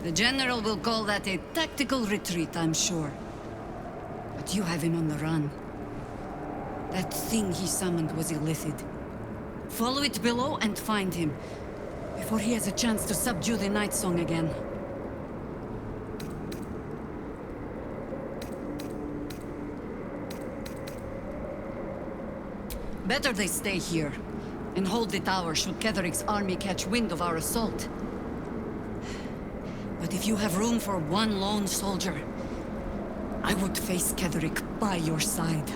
The General will call that a tactical retreat, I'm sure. But you have him on the run. That thing he summoned was illithid. Follow it below and find him, before he has a chance to subdue the Night Song again. Better they stay here, and hold the tower should Ketheric's army catch wind of our assault. But if you have room for one lone soldier, I would face Ketheric by your side.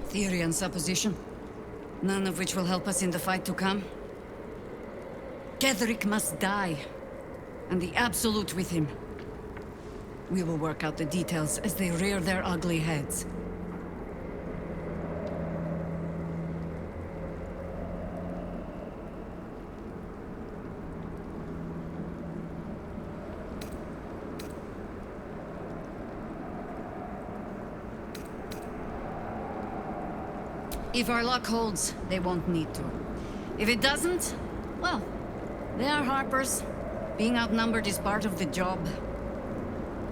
Theory and supposition, none of which will help us in the fight to come. Ketheric must die, and the Absolute with him. We will work out the details as they rear their ugly heads. If our luck holds, they won't need to. If it doesn't, well, they are Harpers. Being outnumbered is part of the job.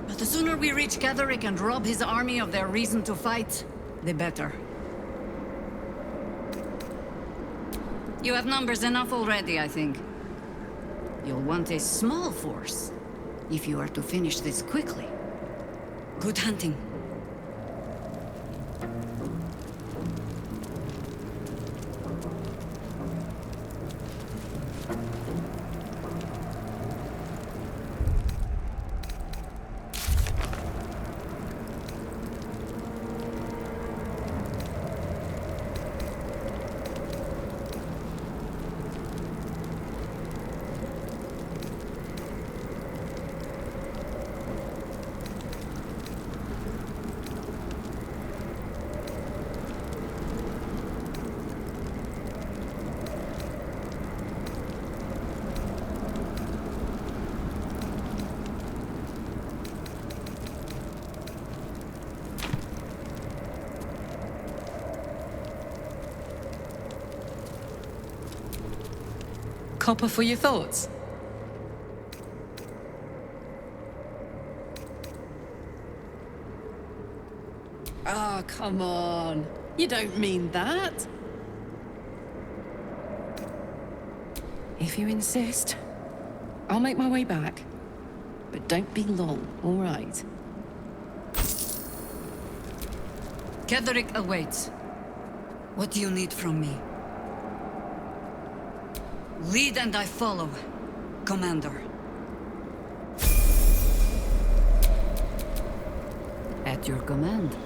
But the sooner we reach Ketheric and rob his army of their reason to fight, the better. You have numbers enough already, I think. You'll want a small force, if you are to finish this quickly. Good hunting. Copper for your thoughts? Oh, come on. You don't mean that. If you insist, I'll make my way back. But don't be long, all right? Ketheric awaits. What do you need from me? Lead and I follow, Commander. At your command.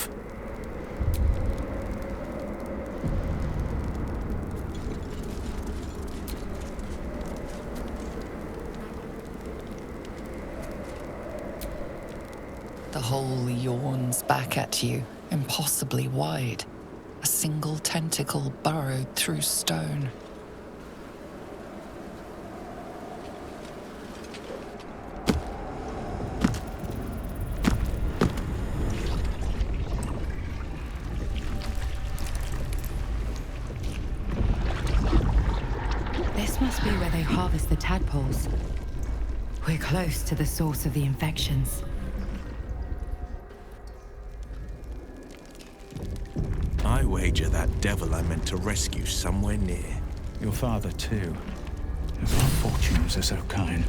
yourself. The hole yawns back at you, impossibly wide. A single tentacle burrowed through stone. This must be where they harvest the tadpoles. We're close to the source of the infections. I wager that devil I meant to rescue somewhere near. Your father, too. If our fortunes are so kind.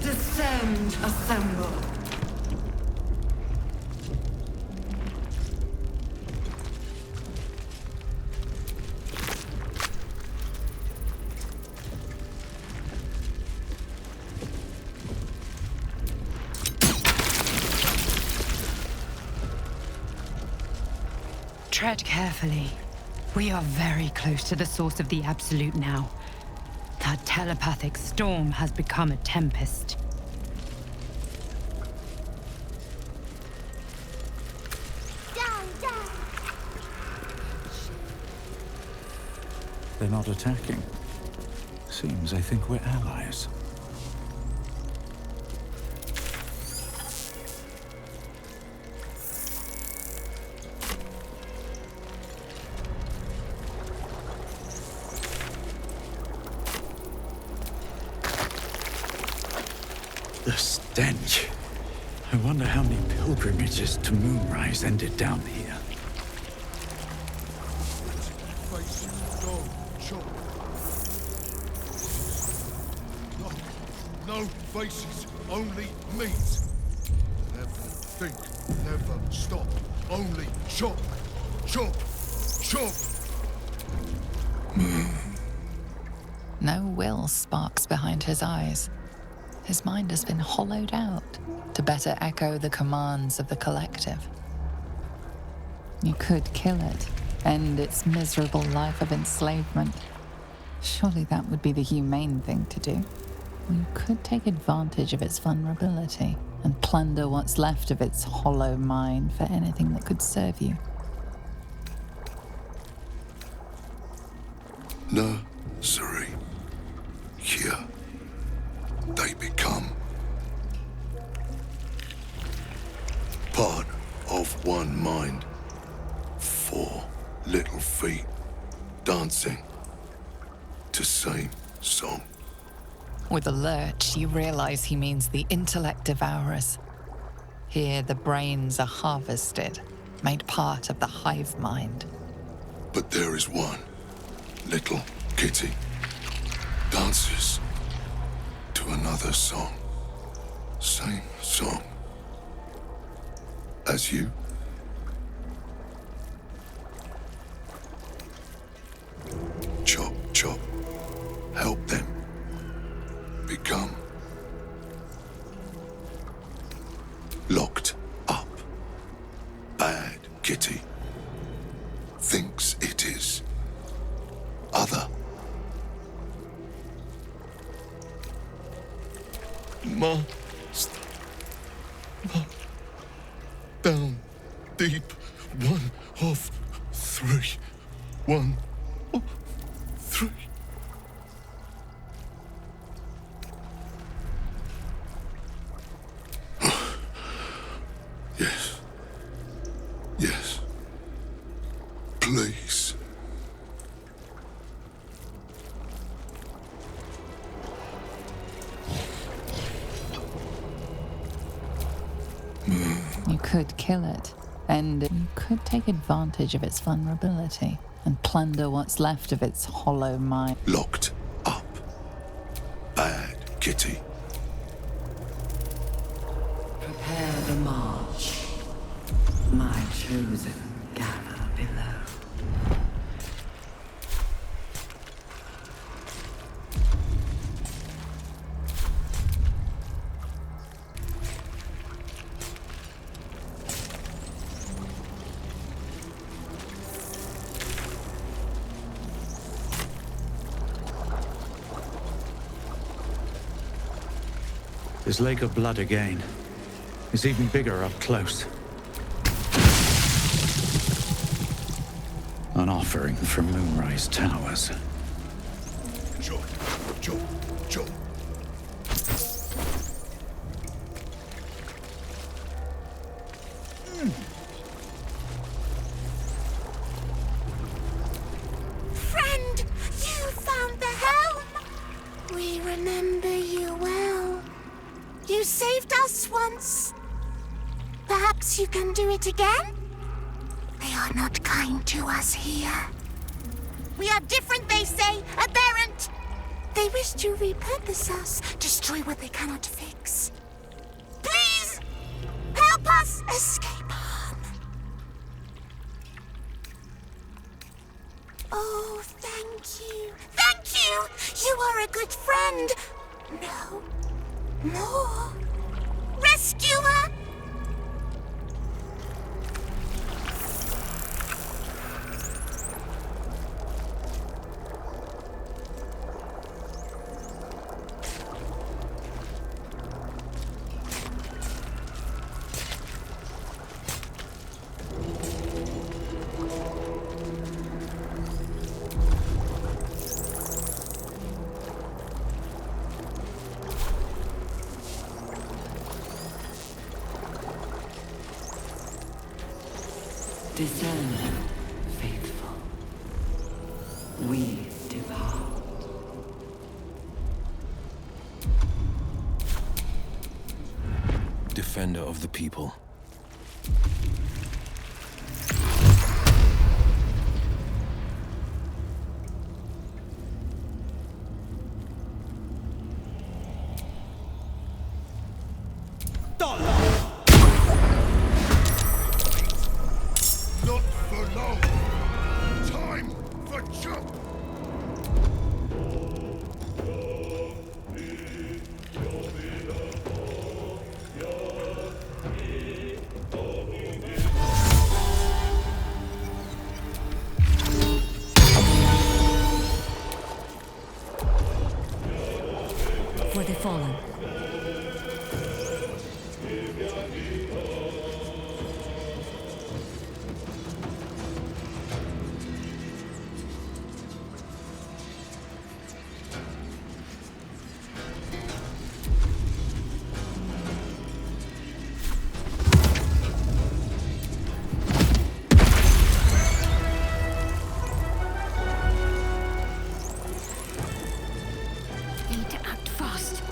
Descend, assemble. Tread carefully. We are very close to the source of the Absolute now. That telepathic storm has become a tempest. They're not attacking. Seems they think we're allies. The stench. I wonder how many pilgrimages to Moonrise ended down here. No faces, only meat. Never think, never stop, only chop, chop, chop. No will sparks behind his eyes. His mind has been hollowed out to better echo the commands of the collective. You could kill it, end its miserable life of enslavement. Surely that would be the humane thing to do. Or you could take advantage of its vulnerability and plunder what's left of its hollow mind for anything that could serve you. No, sorry. Here, they become part of one mind. 4 little feet dancing to same song. With a lurch, you realize he means the intellect devourers. Here, the brains are harvested, made part of the hive mind. But there is one little kitty dances to another song. Same song as you. Chop, chop. Help them become locked up. Bad kitty thinks it is other. Down deep. 1 of 3. 1 of 3. Yes. Yes. Please. ways. You could kill it, and you could take advantage of its vulnerability and plunder what's left of its hollow mind. Locked up. Bad kitty. Prepare the march. My chosen gather below. This lake of blood again. It's even bigger up close. An offering from Moonrise Towers. Joe, Joe, Joe. Friend, you found the helm. We remember you well. You saved us once. Perhaps you can do it again? They are not kind to us here. We are different, they say, aberrant. They wish to repurpose us, destroy what they cannot fix. Please, help us escape harm. Oh, thank you. Thank you! You are a good friend. No. More. Rescuer! Descend, faithful. We depart. Defender of the people. Not for long. Time for jump. For the fallen. Need to act fast.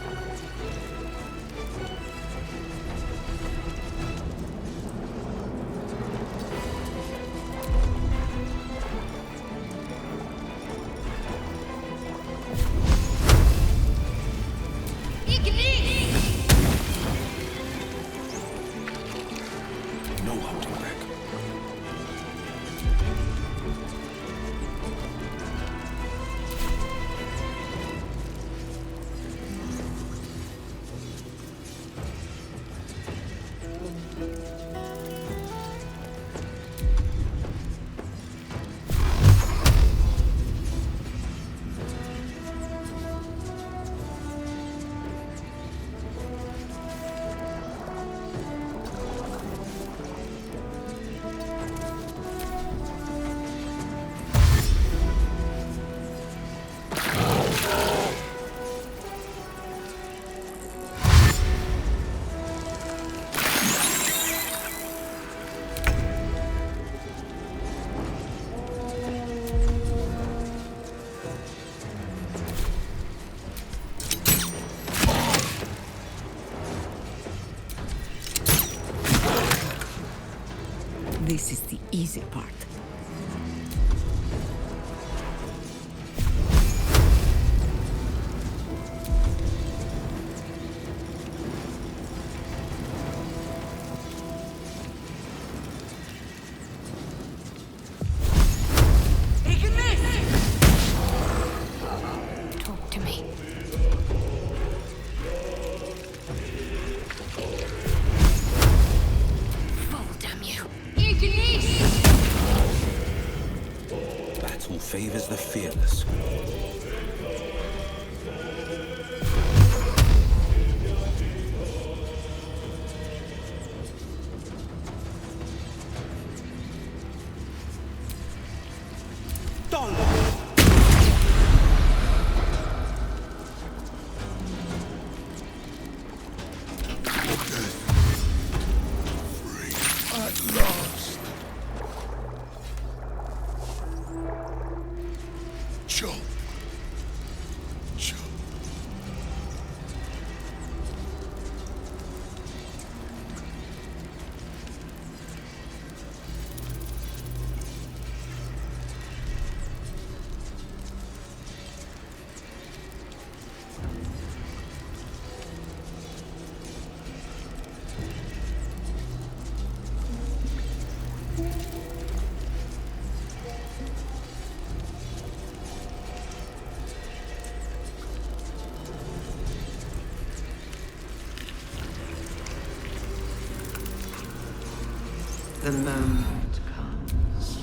easy part. Talk to me. Fall, damn you. Battle favors the fearless. At last. Chomp. Chomp. The moment comes.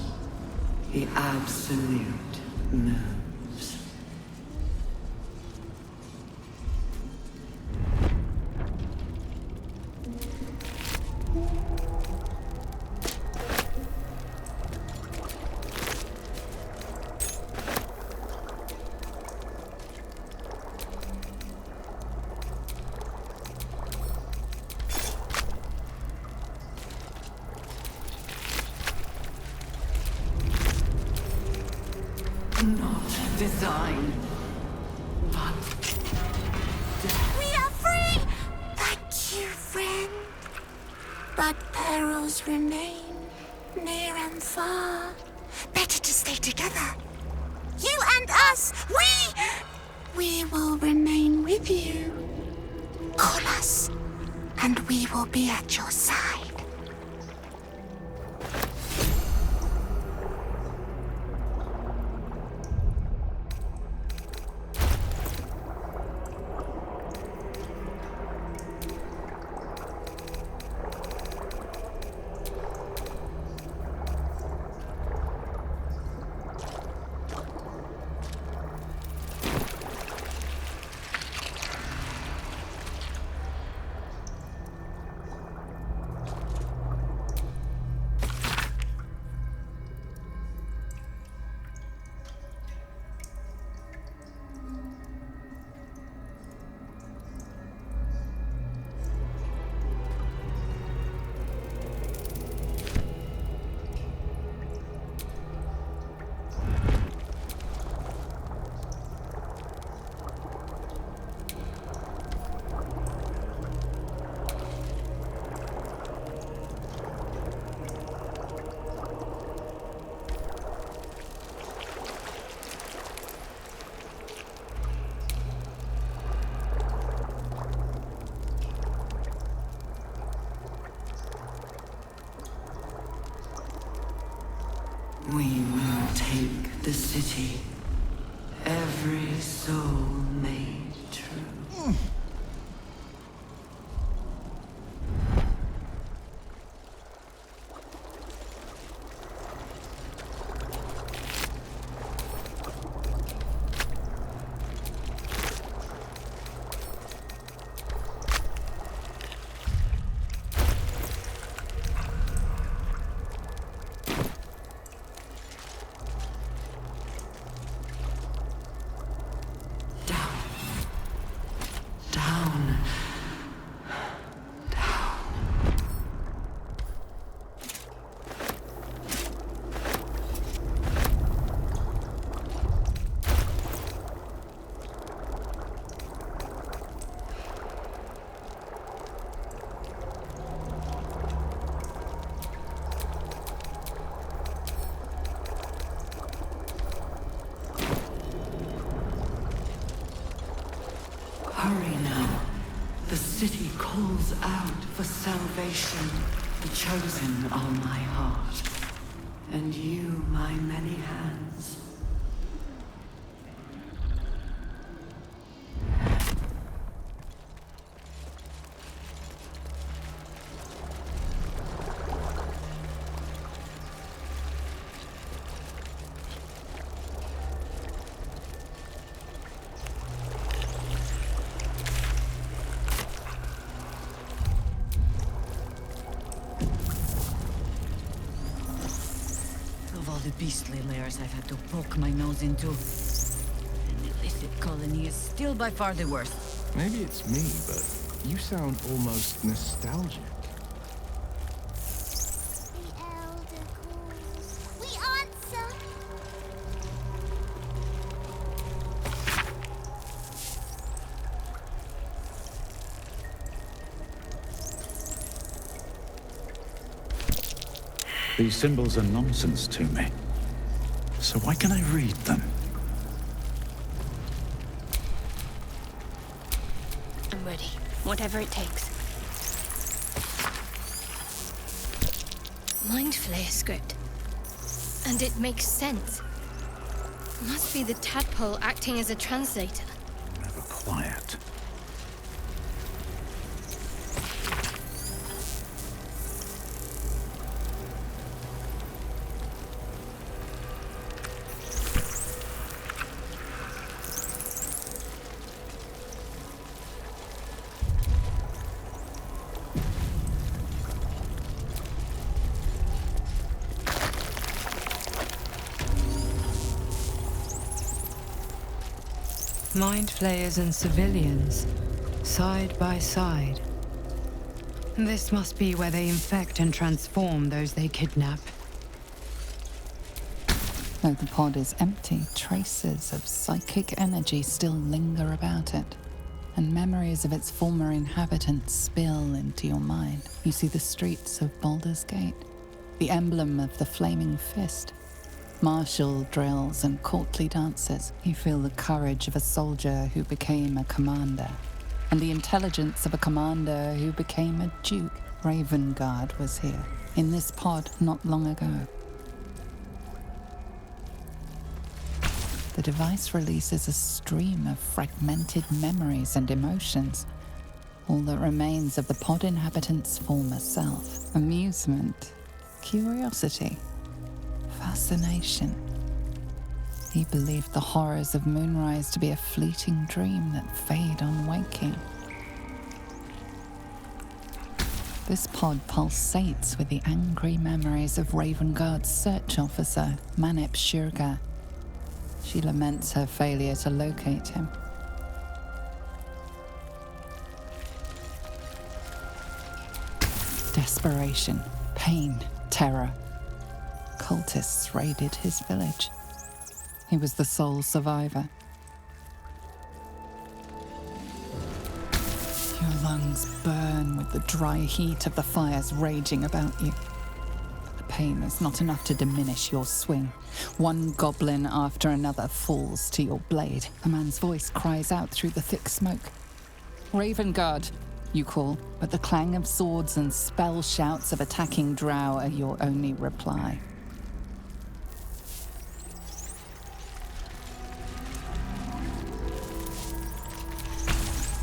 The absolute moves. Not design, but We are free! Thank you, friend. But perils remain, near and far. Better to stay together. You and us, we will remain with you. Call us, and we will be at your side. we will take the city. Every soul made true. city calls out for salvation. The chosen are my heart, and you my many hands. The beastly lairs I've had to poke my nose into. An illicit colony is still by far the worst. Maybe it's me, but you sound almost nostalgic. The Elder calls. We answer. These symbols are nonsense to me. So why can't I read them? I'm ready. Whatever it takes. Mind Flayer script. And it makes sense. Must be the tadpole acting as a translator. Never quiet. Mind flayers and civilians, side by side. This must be where they infect and transform those they kidnap. Though the pod is empty, traces of psychic energy still linger about it, and memories of its former inhabitants spill into your mind. You see the streets of Baldur's Gate, the emblem of the flaming fist, martial drills and courtly dances. You feel the courage of a soldier who became a commander, and the intelligence of a commander who became a duke. Ravengard was here, in this pod not long ago. The device releases a stream of fragmented memories and emotions, all that remains of the pod inhabitant's former self. Amusement, curiosity, fascination. He believed the horrors of Moonrise to be a fleeting dream that fade on waking. This pod pulsates with the angry memories of Ravengard's search officer, Manip Shurga. She laments her failure to locate him. Desperation, pain, terror. Cultists raided his village. He was the sole survivor. Your lungs burn with the dry heat of the fires raging about you. But the pain is not enough to diminish your swing. One goblin after another falls to your blade. A man's voice cries out through the thick smoke. Ravengard, you call, but the clang of swords and spell shouts of attacking drow are your only reply.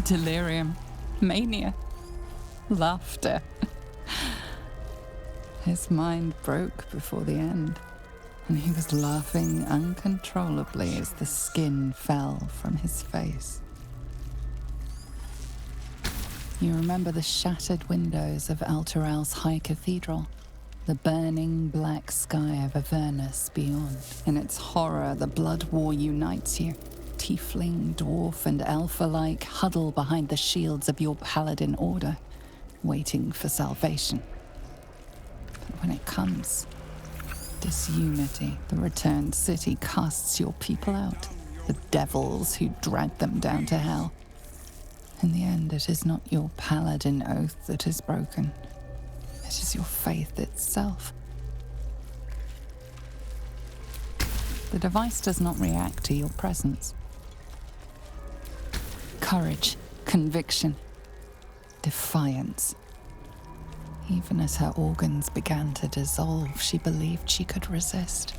Delirium, mania, laughter. His mind broke before the end, and he was laughing uncontrollably as the skin fell from his face. You remember the shattered windows of Alteral's High Cathedral, the burning black sky of Avernus beyond. In its horror, the blood war unites you. Tiefling, dwarf, and elf alike huddle behind the shields of your paladin order, waiting for salvation. But when it comes, disunity, the returned city casts your people out, the devils who drag them down to hell. In the end, it is not your paladin oath that is broken. It is your faith itself. The device does not react to your presence. Courage, conviction. defiance. Even as her organs began to dissolve, she believed she could resist.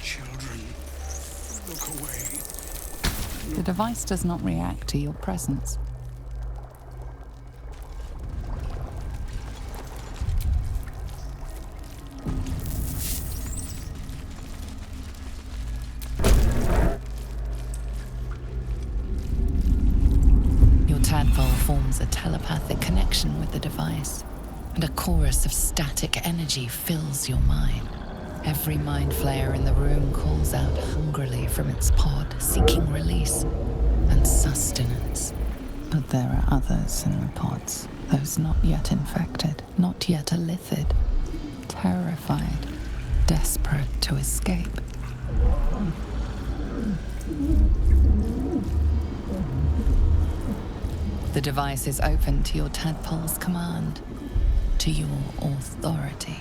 Children, look away. The device does not react to your presence. Your tadpole forms a telepathic connection with the device, and a chorus of static energy fills your mind. Every mind flayer in the room calls out hungrily from its pod, seeking release and sustenance. But there are others in the pods, those not yet infected, not yet elithid, terrified, desperate to escape. The device is open to your tadpole's command, to your authority.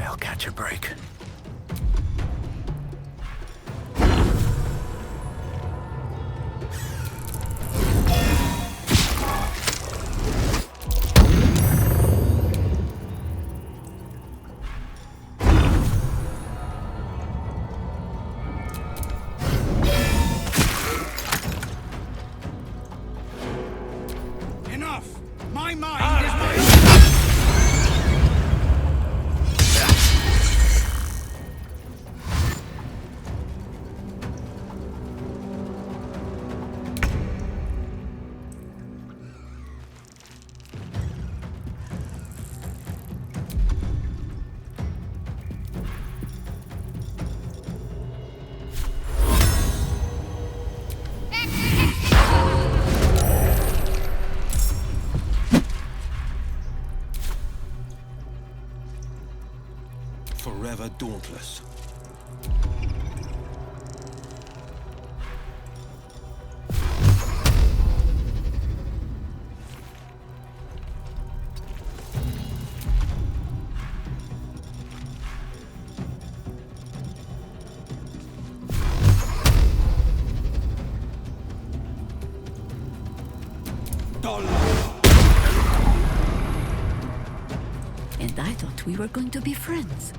I'll catch a break. Enough! My mind is my own! Forever dauntless. And I thought we were going to be friends.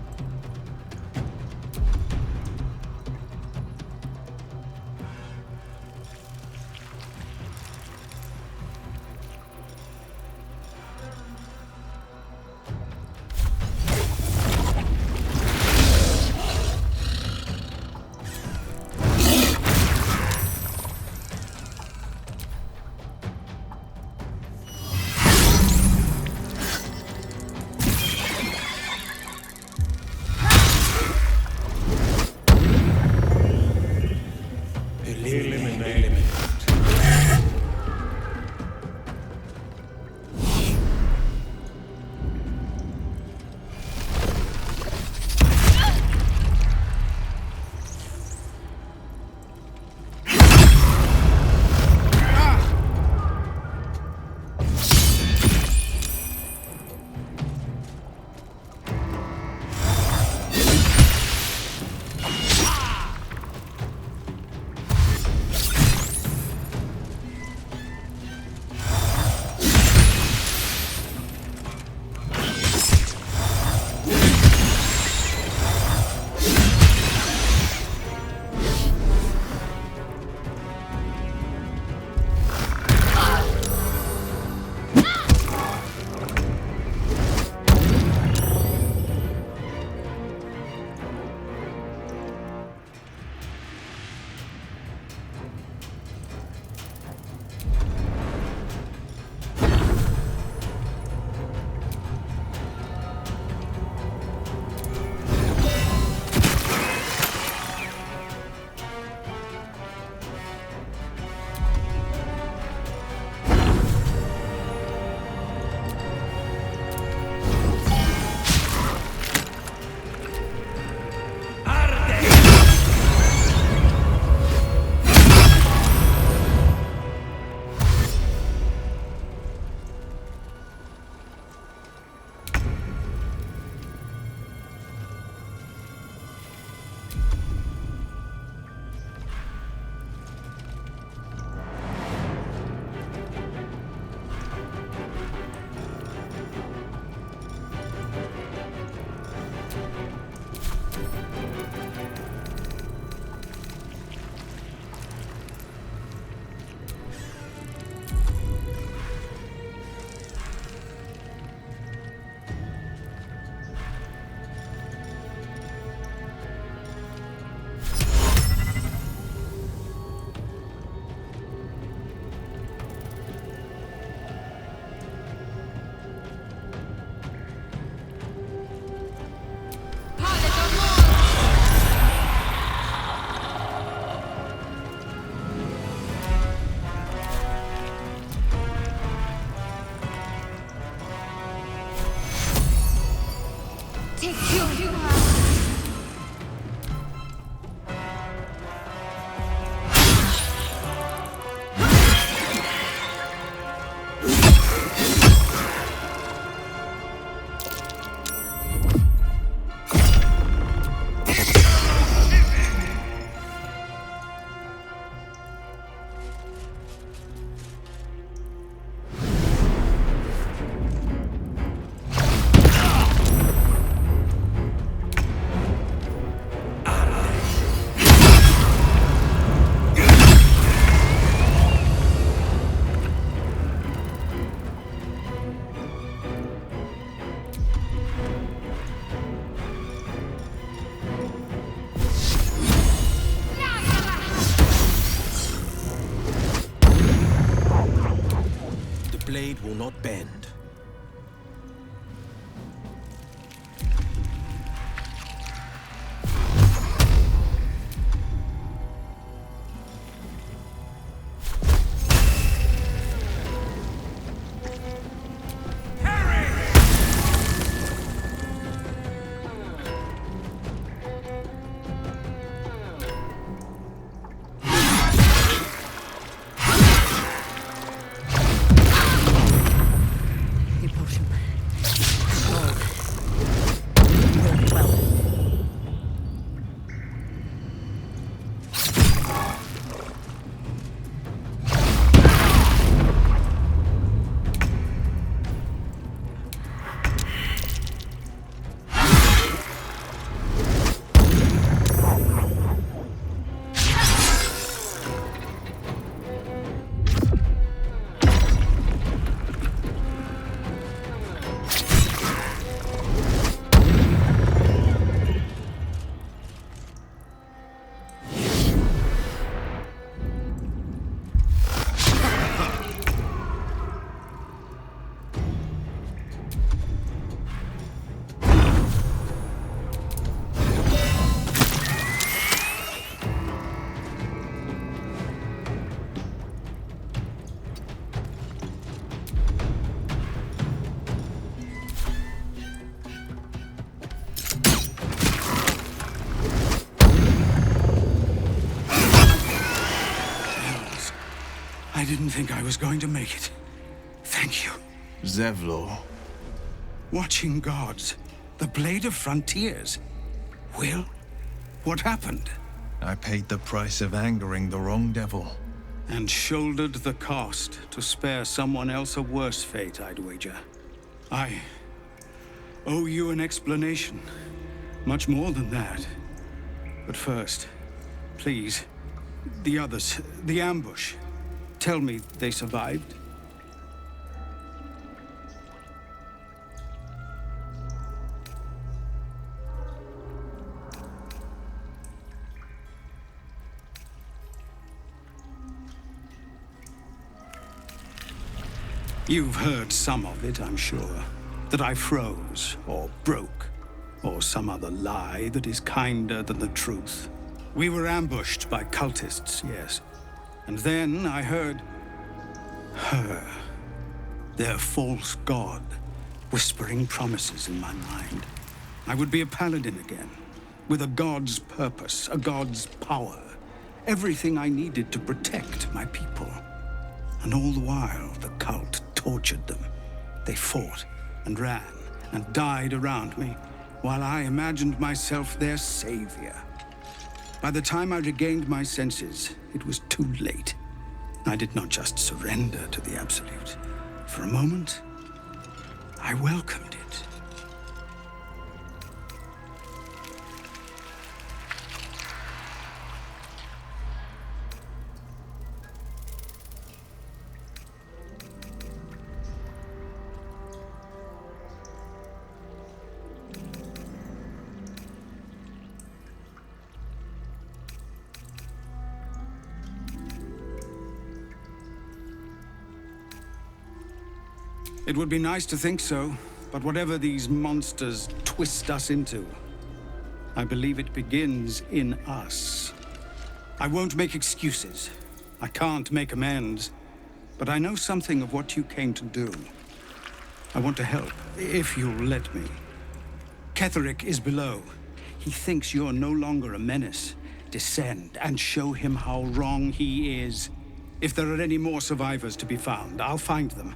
Blade will not bend. I didn't think I was going to make it. Thank you. Zevlor. Watching gods. The Blade of Frontiers. Will? What happened? I paid the price of angering the wrong devil. And shouldered the cost to spare someone else a worse fate, I'd wager. I owe you an explanation. Much more than that. But first, please, the others, the ambush. Tell me they survived. You've heard some of it, I'm sure. That I froze, or broke, or some other lie that is kinder than the truth. We were ambushed by cultists, yes. And then I heard her, their false god, whispering promises in my mind. I would be a paladin again, with a god's purpose, a god's power. Everything I needed to protect my people. And all the while, the cult tortured them. They fought and ran and died around me, while I imagined myself their savior. By the time I regained my senses, it was too late. I did not just surrender to the Absolute. For a moment, I welcomed it. It would be nice to think so, but whatever these monsters twist us into, I believe it begins in us. I won't make excuses. I can't make amends, but I know something of what you came to do. I want to help, if you'll let me. Ketheric is below. He thinks you're no longer a menace. Descend and show him how wrong he is. If there are any more survivors to be found, I'll find them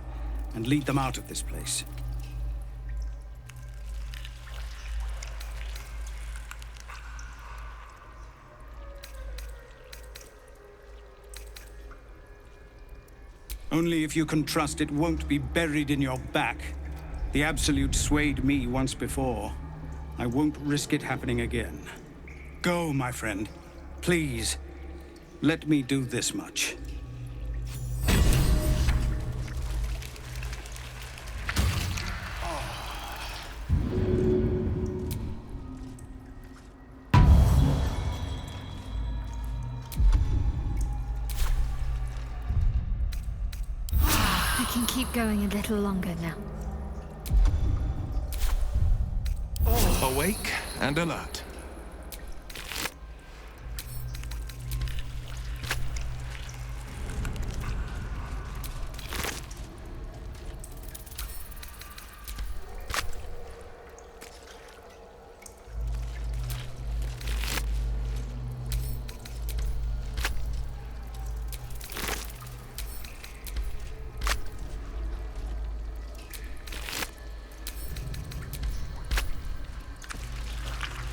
and lead them out of this place. Only if you can trust it won't be buried in your back. The Absolute swayed me once before. I won't risk it happening again. Go, my friend. Please, let me do this much. I can keep going a little longer now. Awake and alert.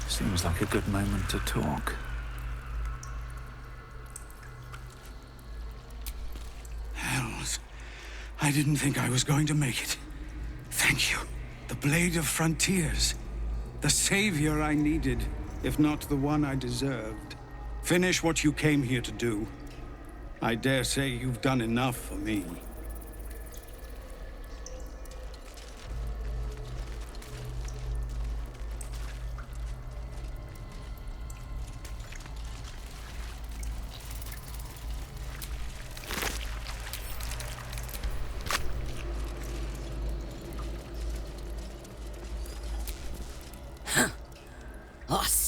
Seems like a good moment to talk. Hells. I didn't think I was going to make it. Thank you. The Blade of Frontiers. The savior I needed, if not the one I deserved. Finish what you came here to do. I dare say you've done enough for me.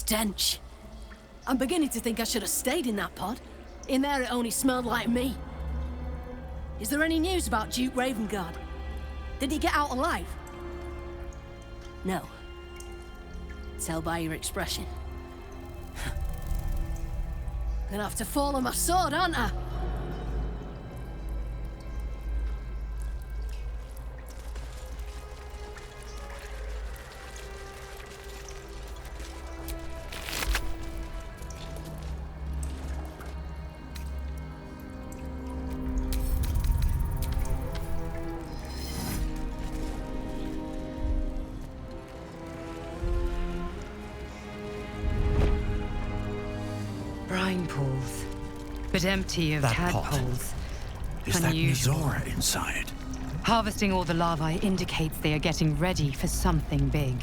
Stench. I'm beginning to think I should have stayed in that pod. In there it only smelled like me. Is there any news about Duke Ravengard? Did he get out alive? No. Tell by your expression. Gonna have to fall on my sword, aren't I? Brine pools, but empty of That pot. tadpoles. Is that Unusual. Mizora inside? Harvesting all the larvae indicates they are getting ready for something big.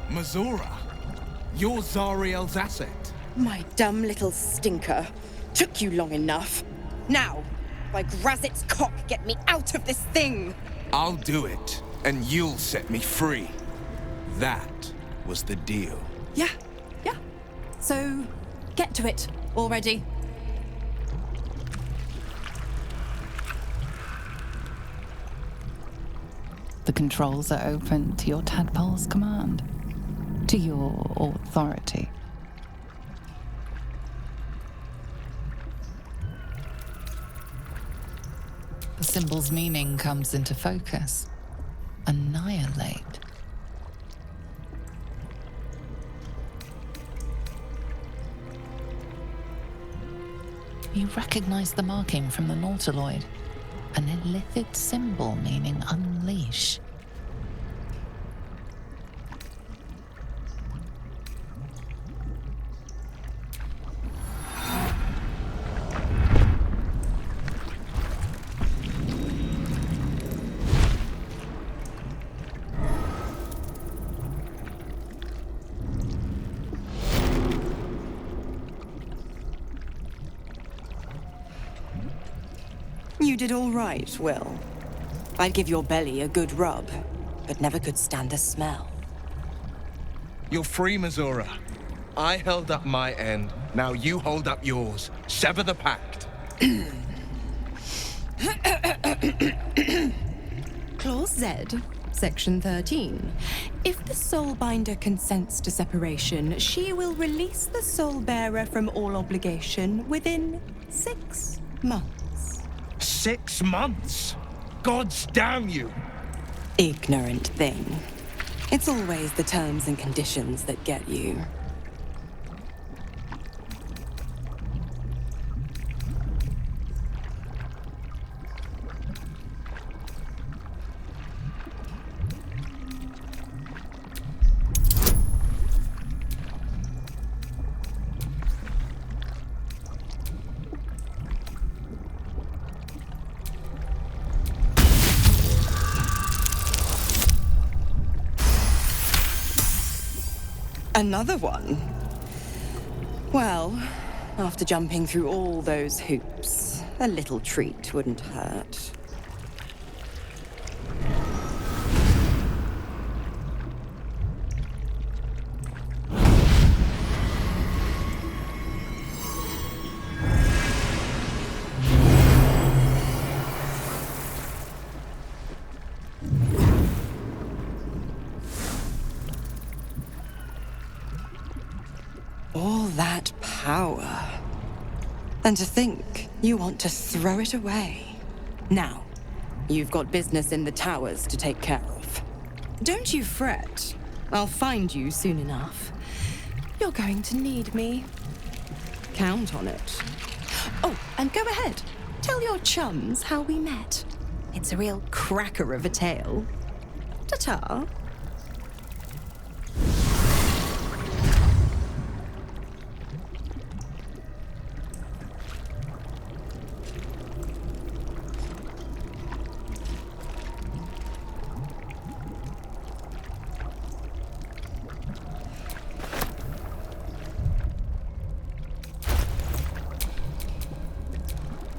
Mizora, you're Zariel's asset. My dumb little stinker. Took you long enough. Now, by Grazit's cock, get me out of this thing! I'll do it, and you'll set me free. That was the deal. Yeah. So, get to it already. The controls are open to your tadpole's command, to your authority. The symbol's meaning comes into focus. Annihilate. You recognize the marking from the Nautiloid, an illithid symbol meaning unleash. You did all right, Will. I'd give your belly a good rub, but never could stand the smell. You're free, Mizora. I held up my end. Now you hold up yours. Sever the pact. Clause Z, Section 13. If the Soulbinder consents to separation, she will release the Soulbearer from all obligation within 6 months. 6 months? Gods damn you! Ignorant thing. It's always the terms and conditions that get you. Another one? Well, after jumping through all those hoops, a little treat wouldn't hurt. All that power. And to think you want to throw it away. Now, you've got business in the towers to take care of. Don't you fret. I'll find you soon enough. You're going to need me. Count on it. Oh, and go ahead. Tell your chums how we met. It's a real cracker of a tale. Ta-ta.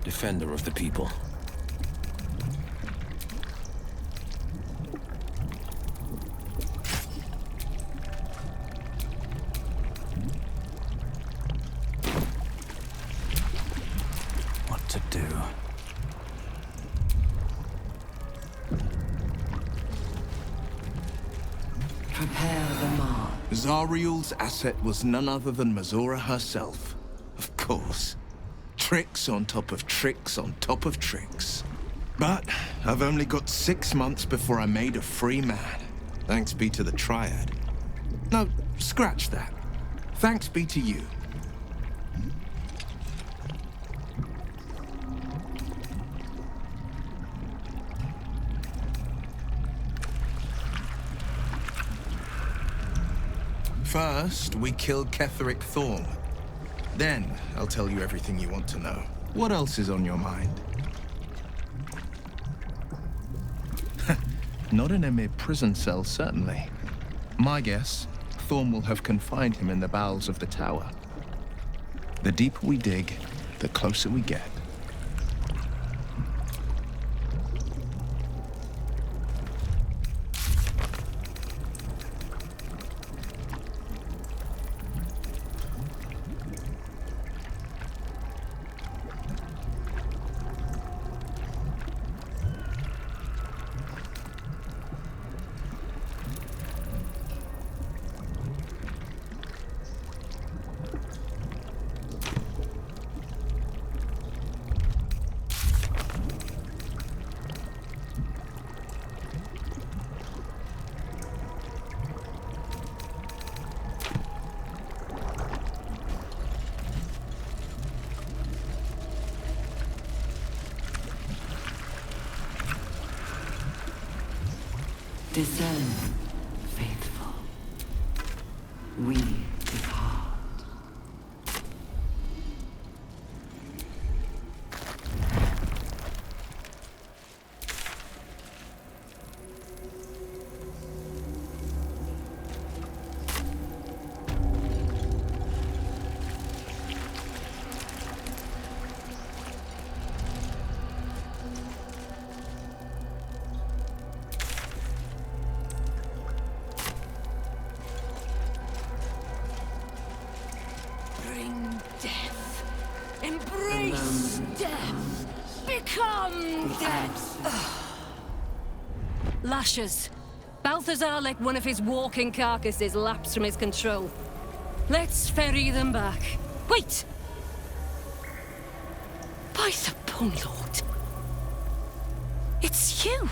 Defender of the people. What to do? Prepare the mark. Zariel's asset was none other than Mizora herself. Of course. Tricks on top of tricks on top of tricks. But I've only got 6 months before I'm made a free man. Thanks be to the Triad. No, scratch that. Thanks be to you. First, we killed Ketheric Thorm. Then, I'll tell you everything you want to know. What else is on your mind? Not in a mere prison cell, certainly. My guess, Thorm will have confined him in the bowels of the tower. The deeper we dig, the closer we get. Discern, faithful. We depart. dead. Lashes. Balthazar let one of his walking carcasses lapse from his control. Let's ferry them back. Wait! By the Bone Lord. It's you!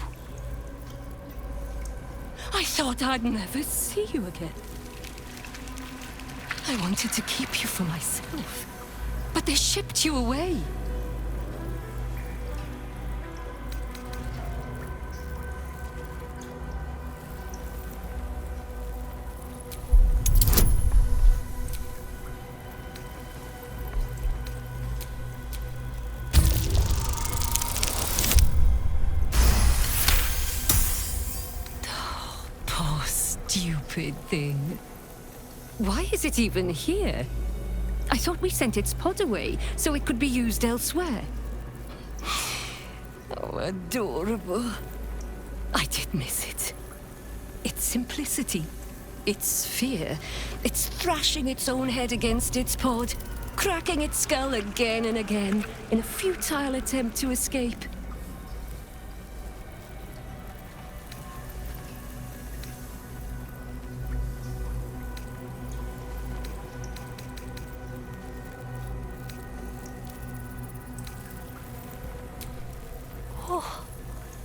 I thought I'd never see you again. I wanted to keep you for myself, but they shipped you away. Stupid thing. Why is it even here? I thought we sent its pod away so it could be used elsewhere. Oh, adorable. I did miss it. Its simplicity, its fear, its thrashing its own head against its pod, cracking its skull again and again in a futile attempt to escape.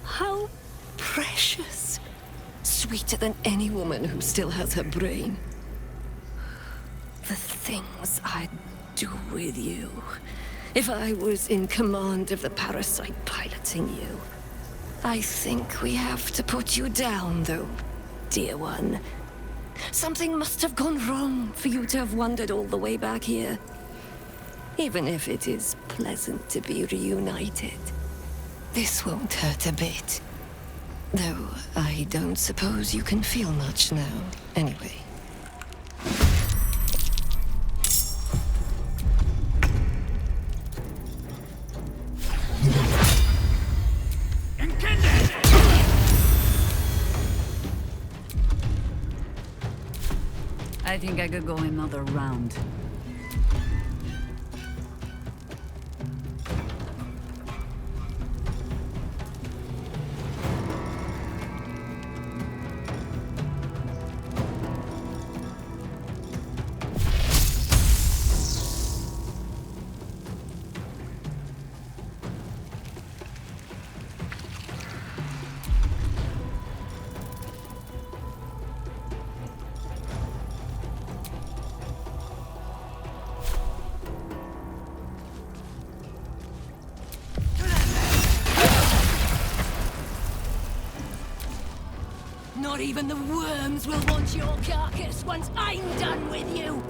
How precious. Sweeter than any woman who still has her brain. The things I'd do with you if I was in command of the parasite piloting you. I think we have to put you down, though, dear one. Something must have gone wrong for you to have wandered all the way back here. Even if it is pleasant to be reunited. This won't hurt a bit. Though I don't suppose you can feel much now, anyway. I think I could go another round. Not even the worms will want your carcass once I'm done with you!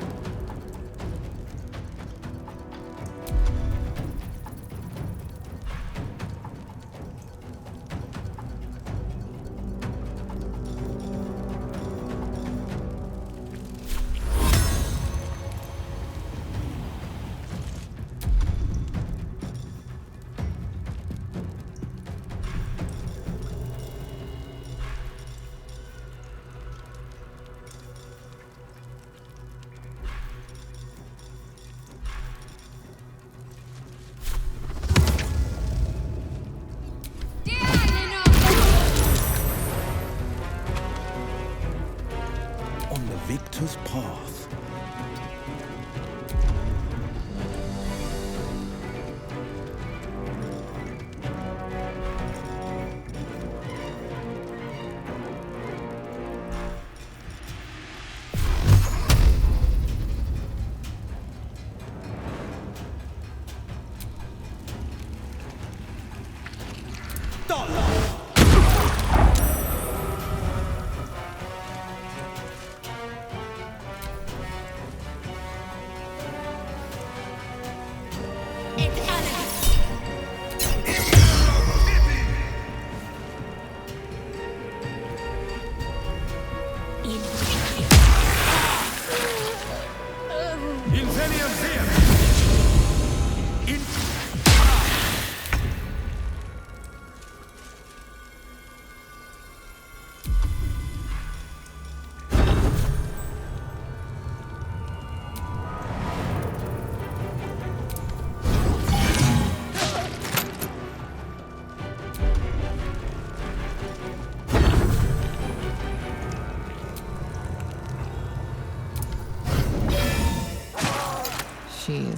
Victor's path.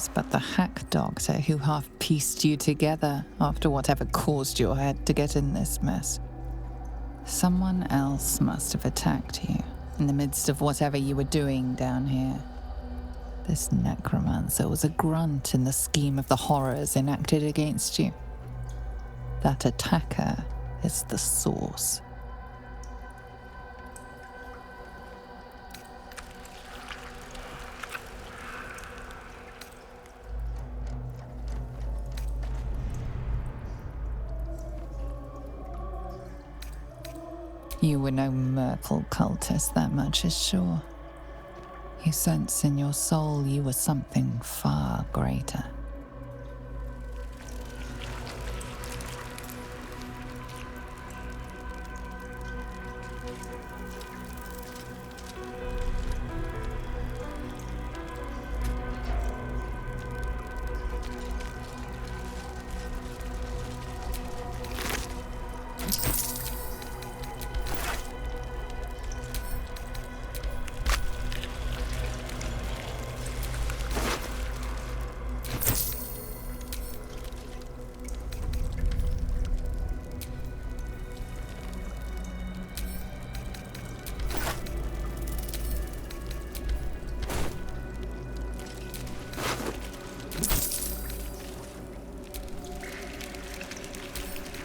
is but the hack doctor who half pieced you together after whatever caused your head to get in this mess. Someone else must have attacked you in the midst of whatever you were doing down here. This necromancer was a grunt in the scheme of the horrors enacted against you. That attacker is the source. You were no Merkel cultist, that much is sure. You sense in your soul you were something far greater.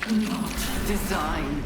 Not design